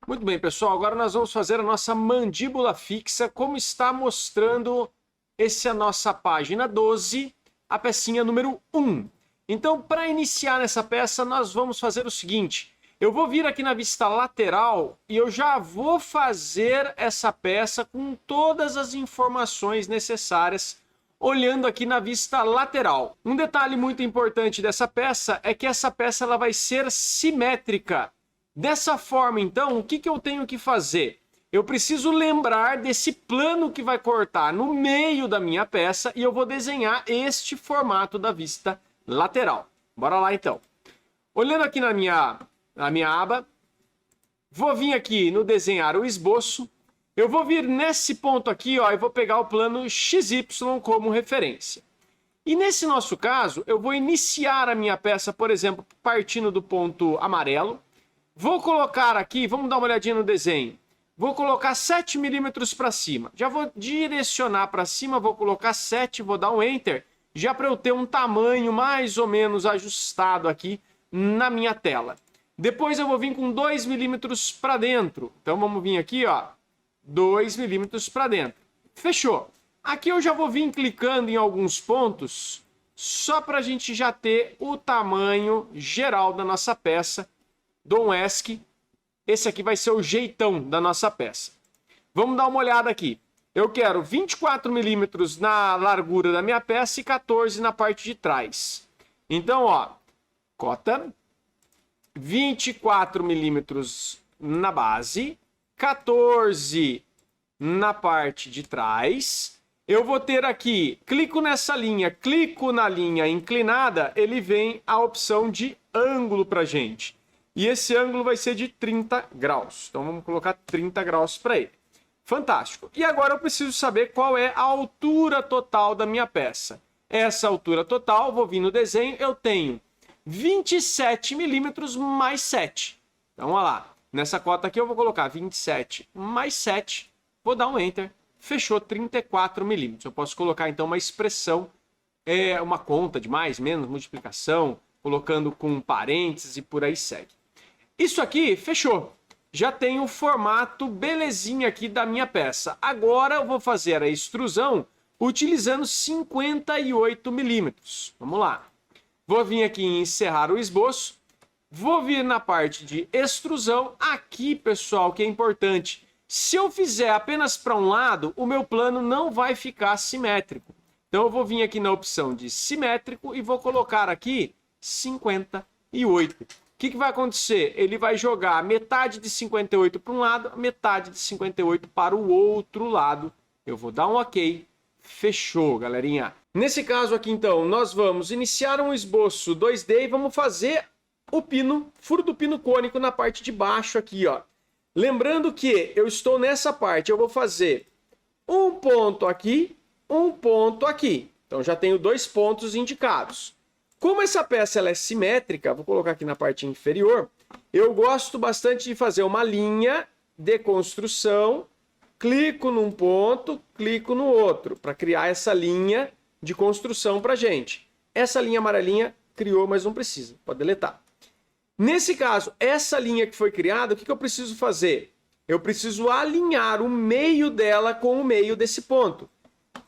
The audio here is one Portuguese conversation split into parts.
Muito bem, pessoal. Agora nós vamos fazer a nossa mandíbula fixa, como está mostrando essa nossa página 12, a pecinha número 1. Então, para iniciar nessa peça, nós vamos fazer o seguinte. Eu vou vir aqui na vista lateral e eu já vou fazer essa peça com todas as informações necessárias, olhando aqui na vista lateral. Um detalhe muito importante dessa peça é que essa peça ela vai ser simétrica. Dessa forma, então, o que eu tenho que fazer? Eu preciso lembrar desse plano que vai cortar no meio da minha peça e eu vou desenhar este formato da vista lateral. Bora lá, então. Olhando aqui na minha aba, vou vir aqui no desenhar o esboço. Eu vou vir nesse ponto aqui, ó, e vou pegar o plano XY como referência. E nesse nosso caso, eu vou iniciar a minha peça, por exemplo, partindo do ponto amarelo. Vou colocar aqui, vamos dar uma olhadinha no desenho. Vou colocar 7 milímetros para cima. Já vou direcionar para cima, vou colocar 7, vou dar um Enter, já para eu ter um tamanho mais ou menos ajustado aqui na minha tela. Depois eu vou vir com 2 milímetros para dentro. Então vamos vir aqui, ó, 2 milímetros para dentro. Fechou. Aqui eu já vou vir clicando em alguns pontos, só para a gente já ter o tamanho geral da nossa peça. Dou um ESC, esse aqui vai ser o jeitão da nossa peça. Vamos dar uma olhada aqui. Eu quero 24 milímetros na largura da minha peça e 14 na parte de trás. Então, ó, cota, 24 milímetros na base, 14 na parte de trás. Eu vou ter aqui, clico nessa linha, clico na linha inclinada, ele vem a opção de ângulo pra gente. E esse ângulo vai ser de 30 graus. Então vamos colocar 30 graus para ele. Fantástico. E agora eu preciso saber qual é a altura total da minha peça. Essa altura total, vou vir no desenho, eu tenho 27 milímetros mais 7. Então, olha lá. Nessa cota aqui eu vou colocar 27 mais 7. Vou dar um Enter. Fechou 34 milímetros. Eu posso colocar, então, uma expressão, uma conta de mais, menos, multiplicação, colocando com parênteses e por aí segue. Isso aqui, fechou. Já tem o formato belezinha aqui da minha peça. Agora eu vou fazer a extrusão utilizando 58 milímetros. Vamos lá. Vou vir aqui em encerrar o esboço. Vou vir na parte de extrusão. Aqui, pessoal, que é importante. Se eu fizer apenas para um lado, o meu plano não vai ficar simétrico. Então eu vou vir aqui na opção de simétrico e vou colocar aqui 58. O que vai acontecer? Ele vai jogar metade de 58 para um lado, metade de 58 para o outro lado. Eu vou dar um OK. Fechou, galerinha. Nesse caso aqui, então, nós vamos iniciar um esboço 2D e vamos fazer o pino, furo do pino cônico na parte de baixo aqui, ó. Lembrando que eu estou nessa parte, eu vou fazer um ponto aqui, um ponto aqui. Então já tenho 2 pontos indicados. Como essa peça ela é simétrica, vou colocar aqui na parte inferior, eu gosto bastante de fazer uma linha de construção, clico num ponto, clico no outro, para criar essa linha de construção para a gente. Essa linha amarelinha criou, mas não precisa, pode deletar. Nesse caso, essa linha que foi criada, o que eu preciso fazer? Eu preciso alinhar o meio dela com o meio desse ponto.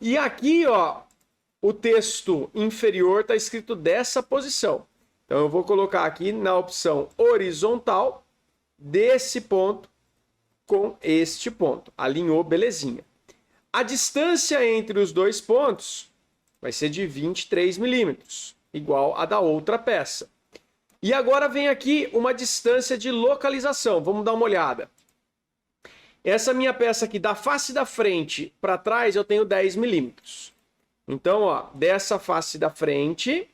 E aqui, ó, o texto inferior está escrito dessa posição. Então, eu vou colocar aqui na opção horizontal desse ponto com este ponto. Alinhou, belezinha. A distância entre os 2 pontos vai ser de 23 milímetros, igual a da outra peça. E agora vem aqui uma distância de localização. Vamos dar uma olhada. Essa minha peça aqui, da face da frente para trás, eu tenho 10 milímetros. Então, ó, desta face da frente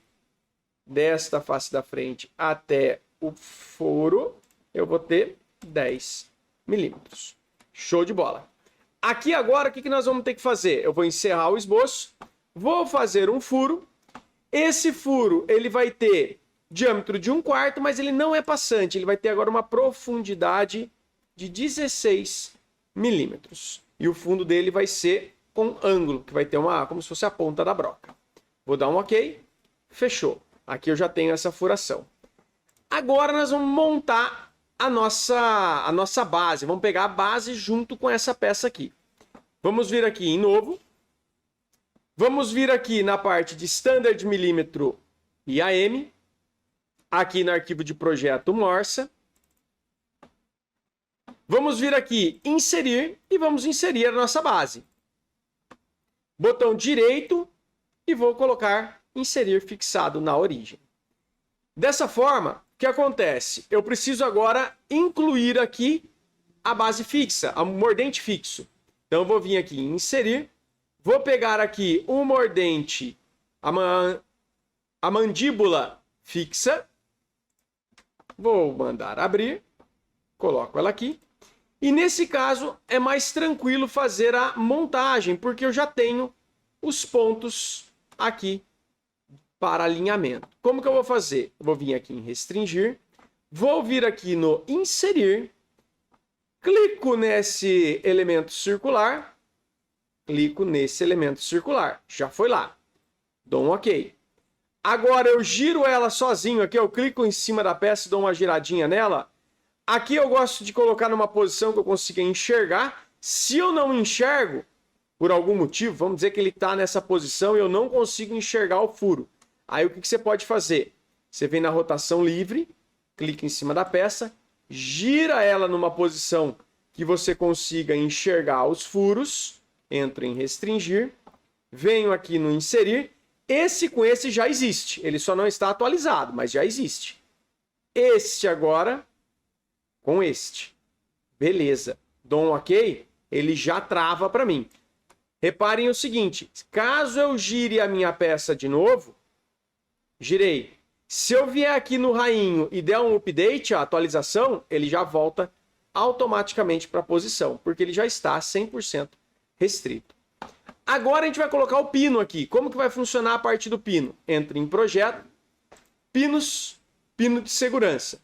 até o furo, eu vou ter 10 milímetros. Show de bola. Aqui agora, o que nós vamos ter que fazer? Eu vou encerrar o esboço, vou fazer um furo. Esse furo, ele vai ter diâmetro de 1/4, mas ele não é passante. Ele vai ter agora uma profundidade de 16 milímetros. E o fundo dele vai ser com ângulo, que vai ter como se fosse a ponta da broca. Vou dar um OK. Fechou. Aqui eu já tenho essa furação. Agora nós vamos montar a nossa base. Vamos pegar a base junto com essa peça aqui. Vamos vir aqui em novo. Vamos vir aqui na parte de Standard Milímetro e AM. Aqui no arquivo de projeto Morsa. Vamos vir aqui, inserir, e vamos inserir a nossa base. Botão direito e vou colocar inserir fixado na origem. Dessa forma, o que acontece? Eu preciso agora incluir aqui a base fixa, o mordente fixo. Então eu vou vir aqui em inserir, vou pegar aqui o mordente, a mandíbula fixa, vou mandar abrir, coloco ela aqui. E nesse caso é mais tranquilo fazer a montagem, porque eu já tenho os pontos aqui para alinhamento. Como que eu vou fazer? Eu vou vir aqui em restringir, vou vir aqui no inserir, clico nesse elemento circular, já foi lá, dou um OK. Agora eu giro ela sozinho aqui, eu clico em cima da peça e dou uma giradinha nela. Aqui eu gosto de colocar numa posição que eu consiga enxergar. Se eu não enxergo, por algum motivo, vamos dizer que ele está nessa posição e eu não consigo enxergar o furo. Aí o que você pode fazer? Você vem na rotação livre, clica em cima da peça, gira ela numa posição que você consiga enxergar os furos, entra em restringir, venho aqui no inserir. Esse com esse já existe, ele só não está atualizado, mas já existe. Este agora com este. Beleza. Dou um OK, ele já trava para mim. Reparem o seguinte, caso eu gire a minha peça de novo, girei. Se eu vier aqui no rainho e der um update, a atualização, ele já volta automaticamente para a posição, porque ele já está 100% restrito. Agora a gente vai colocar o pino aqui. Como que vai funcionar a parte do pino? Entra em projeto, pinos, pino de segurança.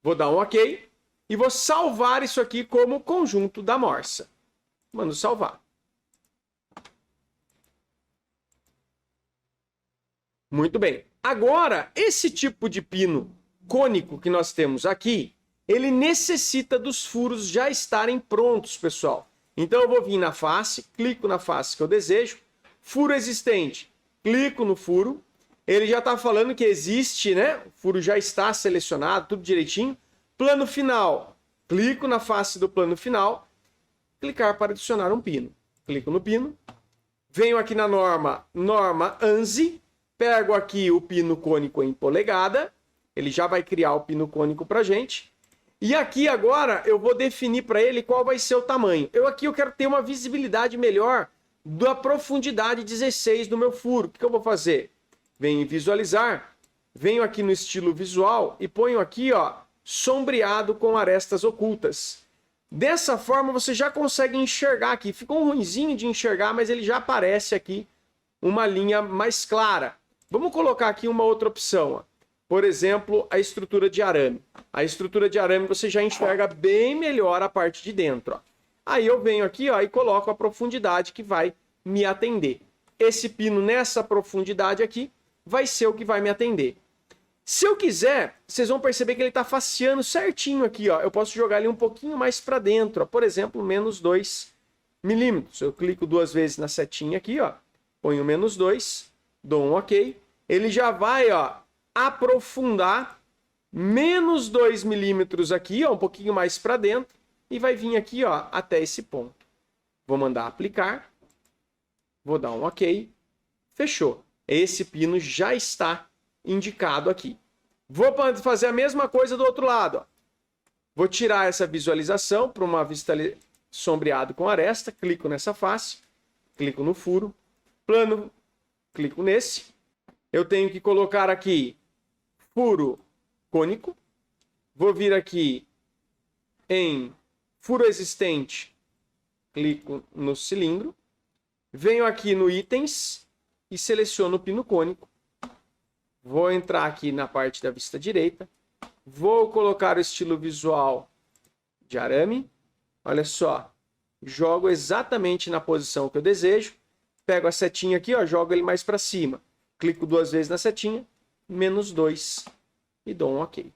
Vou dar um OK. E vou salvar isso aqui como conjunto da morsa. Mando salvar. Muito bem. Agora, esse tipo de pino cônico que nós temos aqui, ele necessita dos furos já estarem prontos, pessoal. Então eu vou vir na face, clico na face que eu desejo, furo existente, clico no furo, ele já está falando que existe, né? O furo já está selecionado, tudo direitinho. Plano final, clico na face do plano final, clicar para adicionar um pino. Clico no pino, venho aqui na norma ANSI, pego aqui o pino cônico em polegada, ele já vai criar o pino cônico para a gente. E aqui agora eu vou definir para ele qual vai ser o tamanho. Eu quero ter uma visibilidade melhor da profundidade 16 do meu furo. O que eu vou fazer? Venho em visualizar, venho aqui no estilo visual e ponho aqui, ó, sombreado com arestas ocultas. Dessa forma você já consegue enxergar aqui. Ficou ruinzinho de enxergar, mas ele já aparece aqui uma linha mais clara. Vamos colocar aqui uma outra opção, ó. Por exemplo, a estrutura de arame. A estrutura de arame você já enxerga bem melhor a parte de dentro, ó. Aí eu venho aqui, ó, e coloco a profundidade que vai me atender. Esse pino nessa profundidade aqui vai ser o que vai me atender. Se eu quiser, vocês vão perceber que ele está faceando certinho aqui, ó. Eu posso jogar ele um pouquinho mais para dentro, ó. Por exemplo, menos 2 milímetros. Eu clico 2 vezes na setinha aqui, ó. Ponho menos 2, dou um OK. Ele já vai, ó, aprofundar menos 2 milímetros aqui, ó, um pouquinho mais para dentro. E vai vir aqui, ó, até esse ponto. Vou mandar aplicar. Vou dar um OK. Fechou. Esse pino já está indicado aqui. Vou fazer a mesma coisa do outro lado, ó. Vou tirar essa visualização para uma vista sombreado com aresta, clico nessa face, clico no furo, plano, clico nesse. Eu tenho que colocar aqui furo cônico, vou vir aqui em furo existente, clico no cilindro, venho aqui no itens e seleciono o pino cônico. Vou entrar aqui na parte da vista direita. Vou colocar o estilo visual de arame. Olha só. Jogo exatamente na posição que eu desejo. Pego a setinha aqui, ó, jogo ele mais para cima. Clico 2 vezes na setinha. Menos 2. E dou um OK.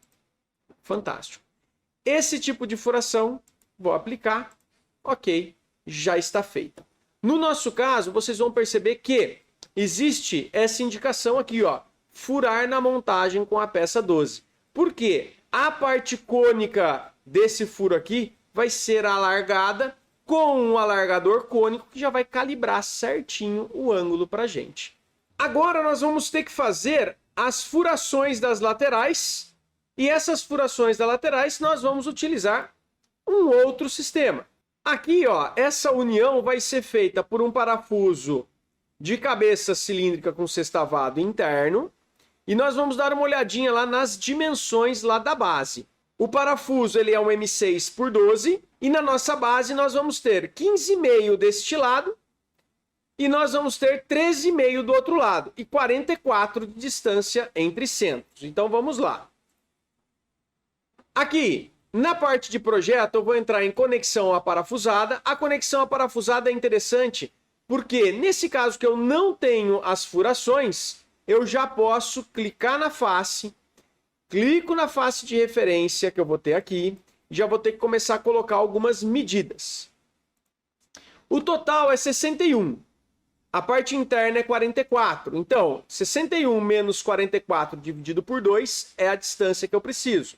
Fantástico. esse tipo de furação, vou aplicar, ok, já está feita. No nosso caso, vocês vão perceber que existe essa indicação aqui, ó, furar na montagem com a peça 12. Por quê? A parte cônica desse furo aqui vai ser alargada com um alargador cônico que já vai calibrar certinho o ângulo para a gente. Agora nós vamos ter que fazer as furações das laterais, e essas furações das laterais nós vamos utilizar um outro sistema. Aqui, ó, essa união vai ser feita por um parafuso de cabeça cilíndrica com sextavado interno, e nós vamos dar uma olhadinha lá nas dimensões lá da base. O parafuso ele é um M6 por 12 e na nossa base nós vamos ter 15,5 deste lado e nós vamos ter 13,5 do outro lado e 44 de distância entre centros. Então vamos lá. Aqui, na parte de projeto, eu vou entrar em conexão aparafusada. A conexão aparafusada é interessante porque nesse caso que eu não tenho as furações, eu já posso clicar na face. Clico na face de referência que eu vou ter aqui, já vou ter que começar a colocar algumas medidas. O total é 61, a parte interna é 44, então 61 menos 44 dividido por 2 é a distância que eu preciso.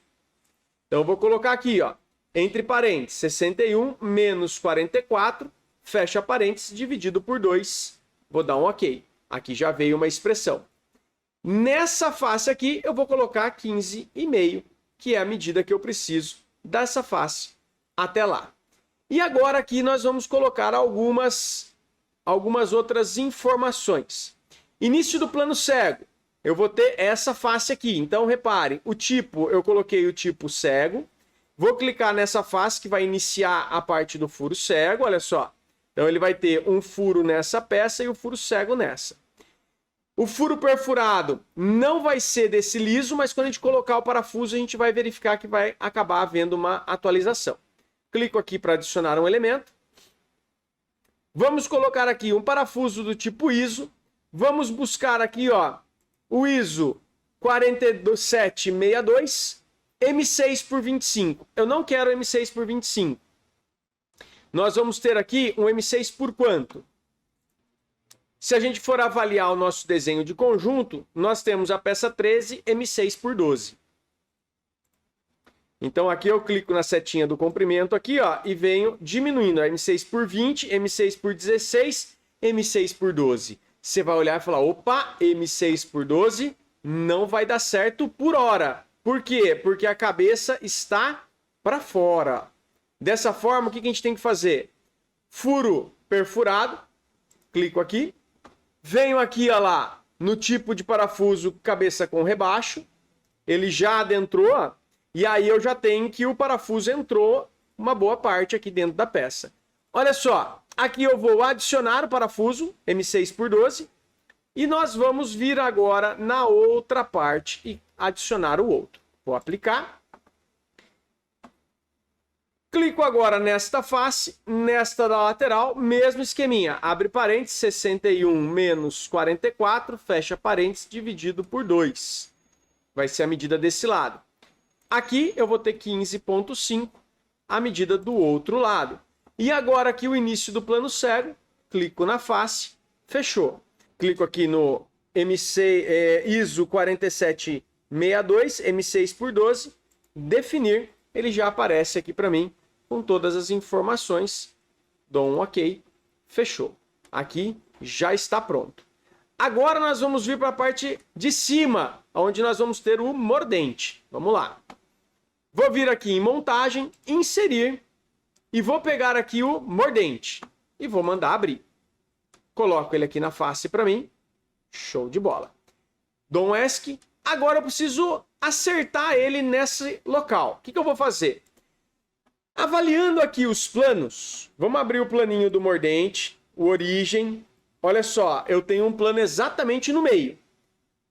Então eu vou colocar aqui, ó, entre parênteses, 61 menos 44, fecha parênteses, dividido por 2, vou dar um ok. Aqui já veio uma expressão. Nessa face aqui, eu vou colocar 15,5, que é a medida que eu preciso dessa face até lá. E agora aqui nós vamos colocar algumas outras informações. Início do plano cego, eu vou ter essa face aqui. Então, repare, o tipo, eu coloquei o tipo cego. Vou clicar nessa face que vai iniciar a parte do furo cego, olha só. Então, ele vai ter um furo nessa peça e o furo cego nessa. O furo perfurado não vai ser desse liso, mas quando a gente colocar o parafuso, a gente vai verificar que vai acabar havendo uma atualização. Clico aqui para adicionar um elemento. Vamos colocar aqui um parafuso do tipo ISO. Vamos buscar aqui, ó, o ISO 4762, M6 por 25. Eu não quero M6 por 25. Nós vamos ter aqui um M6 por quanto? Se a gente for avaliar o nosso desenho de conjunto, nós temos a peça 13, M6 por 12. Então aqui eu clico na setinha do comprimento aqui, ó, e venho diminuindo, M6 por 20, M6 por 16, M6 por 12. Você vai olhar e falar, opa, M6 por 12 não vai dar certo por hora. Por quê? Porque a cabeça está para fora. Dessa forma, o que a gente tem que fazer? Furo perfurado, clico aqui. Venho aqui, ó lá, no tipo de parafuso cabeça com rebaixo. Ele já adentrou, e aí eu já tenho que o parafuso entrou uma boa parte aqui dentro da peça. Olha só, aqui eu vou adicionar o parafuso M6 por 12 e nós vamos vir agora na outra parte e adicionar o outro. Vou aplicar. Clico agora nesta face, nesta da lateral, mesmo esqueminha. Abre parênteses, 61 menos 44, fecha parênteses, dividido por 2. Vai ser a medida desse lado. Aqui eu vou ter 15,5, a medida do outro lado. E agora aqui o início do plano cego, clico na face, fechou. Clico aqui no ISO 4762, M6 por 12, definir, ele já aparece aqui para mim com todas as informações. Dou um ok, fechou. Aqui já está pronto. Agora nós vamos vir para a parte de cima, onde nós vamos ter o mordente. Vamos lá. Vou vir aqui em montagem, inserir, e vou pegar aqui o mordente e vou mandar abrir. Coloco ele aqui na face para mim. Show de bola. Dou um ESC. Agora eu preciso acertar ele nesse local. O que eu vou fazer? Avaliando aqui os planos, vamos abrir o planinho do mordente, o origem. Olha só, eu tenho um plano exatamente no meio.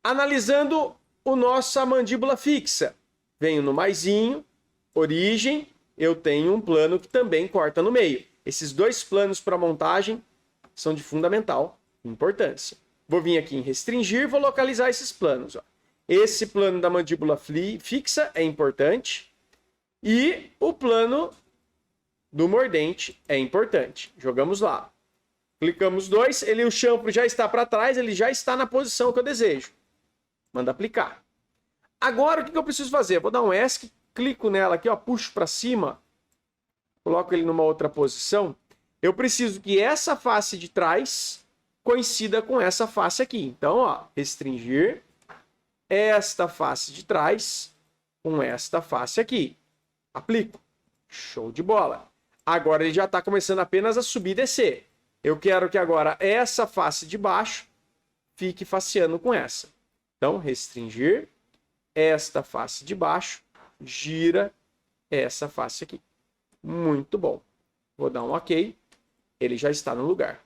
Analisando a nossa mandíbula fixa, venho no maisinho, origem, eu tenho um plano que também corta no meio. Esses dois planos para montagem são de fundamental importância. Vou vir aqui em restringir, vou localizar esses planos. Ó. Esse plano da mandíbula fixa é importante. E o plano do mordente é importante. Jogamos lá. Clicamos 2, o chanfro já está para trás, ele já está na posição que eu desejo. Manda aplicar. Agora, o que eu preciso fazer? Eu vou dar um ESC, clico nela aqui, ó, puxo para cima, coloco ele numa outra posição. Eu preciso que essa face de trás coincida com essa face aqui. Então, ó, restringir esta face de trás com esta face aqui. Aplico. Show de bola. Agora ele já está começando apenas a subir e descer. Eu quero que agora essa face de baixo fique faceando com essa. Então, restringir esta face de baixo, gira essa face aqui. Muito bom. Vou dar um OK. Ele já está no lugar.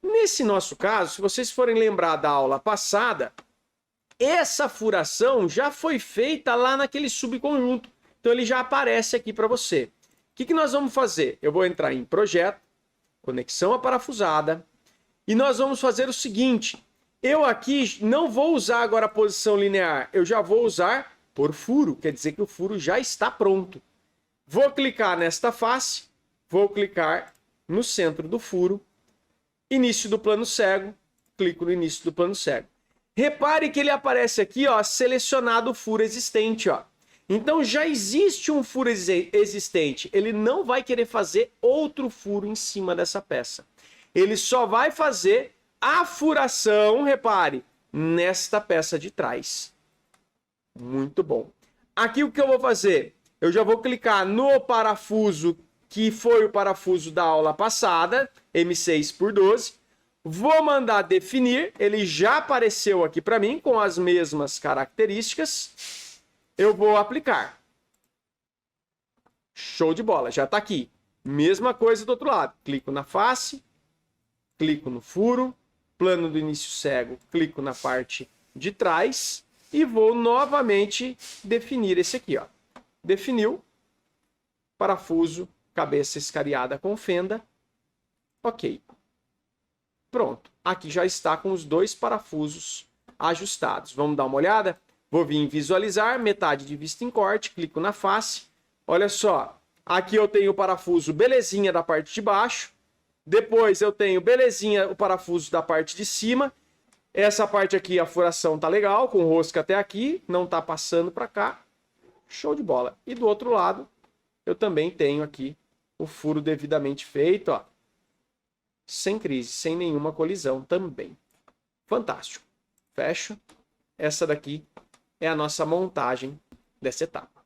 Nesse nosso caso, se vocês forem lembrar da aula passada, essa furação já foi feita lá naquele subconjunto. Então, ele já aparece aqui para você. O que nós vamos fazer? Eu vou entrar em Projeto, Conexão aparafusada, e nós vamos fazer o seguinte. Eu aqui não vou usar agora a posição linear, eu já vou usar por furo, quer dizer que o furo já está pronto. Vou clicar nesta face, vou clicar no centro do furo, início do plano cego, clico no início do plano cego. Repare que ele aparece aqui, ó, selecionado o furo existente, ó. Então já existe um furo existente, ele não vai querer fazer outro furo em cima dessa peça. Ele só vai fazer a furação, repare, nesta peça de trás. Muito bom. Aqui o que eu vou fazer? Eu já vou clicar no parafuso que foi o parafuso da aula passada, M6x12. Vou mandar definir, ele já apareceu aqui para mim com as mesmas características. Eu vou aplicar. Show de bola, já está aqui. Mesma coisa do outro lado. Clico na face, clico no furo, plano do início cego, clico na parte de trás e vou novamente definir esse aqui, ó. Definiu, parafuso, cabeça escariada com fenda. Ok. Pronto. Aqui já está com os dois parafusos ajustados. Vamos dar uma olhada? Vou vir em visualizar, metade de vista em corte, clico na face. Olha só, aqui eu tenho o parafuso belezinha da parte de baixo. Depois eu tenho belezinha o parafuso da parte de cima. Essa parte aqui, a furação tá legal, com rosca até aqui, não tá passando para cá. Show de bola. E do outro lado, eu também tenho aqui o furo devidamente feito, ó. Sem crise, sem nenhuma colisão também. Fantástico. Fecho. Essa daqui é a nossa montagem dessa etapa.